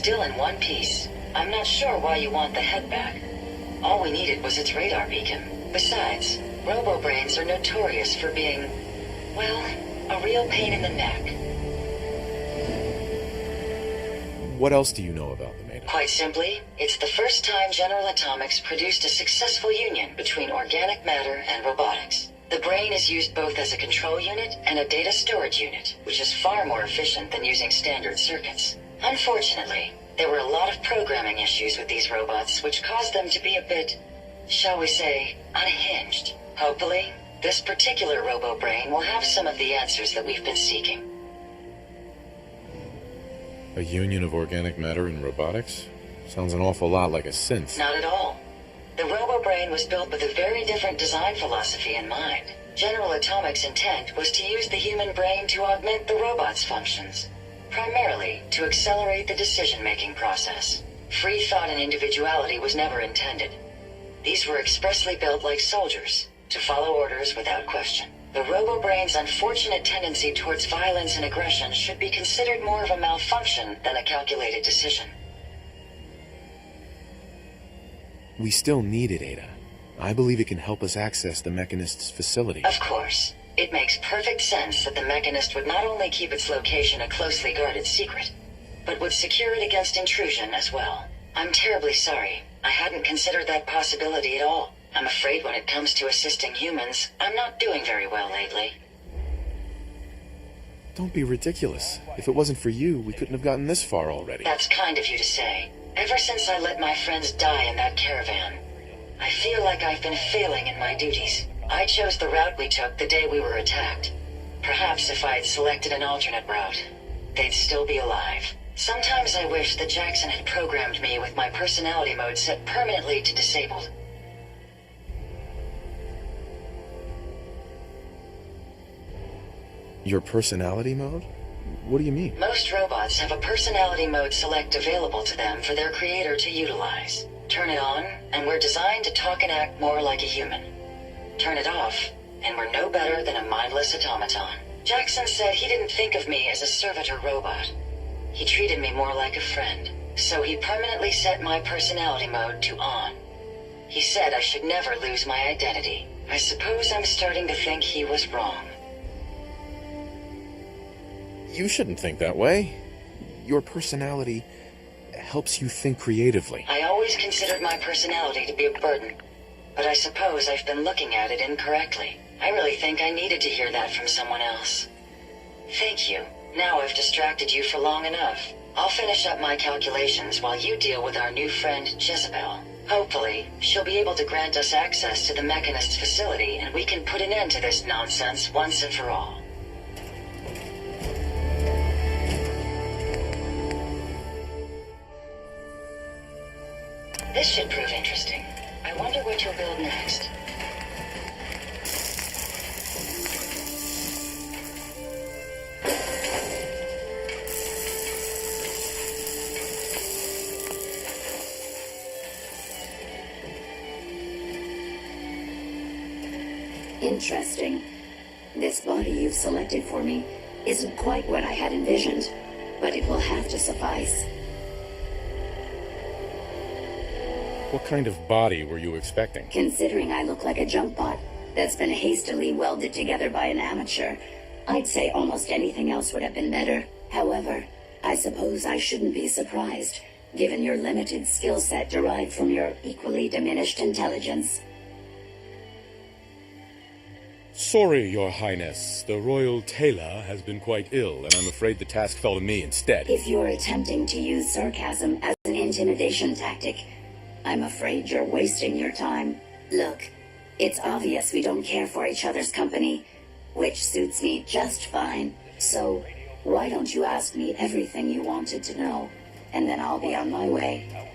still in one piece. I'm not sure why you want the head back. All we needed was its radar beacon. Besides, Robobrains are notorious for being, well, a real pain in the neck. What else do you know about the Maiden? Quite simply, it's the first time General Atomics produced a successful union between organic matter and robotics. The brain is used both as a control unit and a data storage unit, which is far more efficient than using standard circuits. Unfortunately, there were a lot of programming issues with these robots which caused them to be a bit, shall we say, unhinged. Hopefully, this particular Robobrain will have some of the answers that we've been seeking. A union of organic matter and robotics? Sounds an awful lot like a synth. Not at all. The Robobrain was built with a very different design philosophy in mind. General Atomics' intent was to use the human brain to augment the robot's functions, primarily to accelerate the decision-making process. Free thought and individuality was never intended. These were expressly built like soldiers, to follow orders without question. The Robobrain's unfortunate tendency towards violence and aggression should be considered more of a malfunction than a calculated decision. We still need it, Ada. I believe it can help us access the Mechanist's facility. Of course. It makes perfect sense that the Mechanist would not only keep its location a closely guarded secret, but would secure it against intrusion as well. I'm terribly sorry. I hadn't considered that possibility at all. I'm afraid when it comes to assisting humans, I'm not doing very well lately. Don't be ridiculous. If it wasn't for you, we couldn't have gotten this far already. That's kind of you to say. Ever since I let my friends die in that caravan, I feel like I've been failing in my duties. I chose the route we took the day we were attacked. Perhaps if I had selected an alternate route, they'd still be alive. Sometimes I wish that Jackson had programmed me with my personality mode set permanently to disabled. Your personality mode? What do you mean? Most robots have a personality mode select available to them for their creator to utilize. Turn it on, and we're designed to talk and act more like a human. Turn it off, and we're no better than a mindless automaton. Jackson said he didn't think of me as a servitor robot. He treated me more like a friend, so he permanently set my personality mode to on. He said I should never lose my identity. I suppose I'm starting to think he was wrong. You shouldn't think that way. Your personality helps you think creatively. I always considered my personality to be a burden, but I suppose I've been looking at it incorrectly. I really think I needed to hear that from someone else. Thank you. Now I've distracted you for long enough. I'll finish up my calculations while you deal with our new friend, Jezebel. Hopefully, she'll be able to grant us access to the Mechanist's facility and we can put an end to this nonsense once and for all. This should prove interesting. I wonder what you'll build next. Interesting. This body you've selected for me isn't quite what I had envisioned, but it will have to suffice. What kind of body were you expecting? Considering I look like a junk bot that's been hastily welded together by an amateur, I'd say almost anything else would have been better. However, I suppose I shouldn't be surprised, given your limited skill set derived from your equally diminished intelligence. Sorry, Your Highness. The Royal Tailor has been quite ill, and I'm afraid the task fell to me instead. If you're attempting to use sarcasm as an intimidation tactic, I'm afraid you're wasting your time. Look, it's obvious we don't care for each other's company, which suits me just fine. So, why don't you ask me everything you wanted to know, and then I'll be on my way.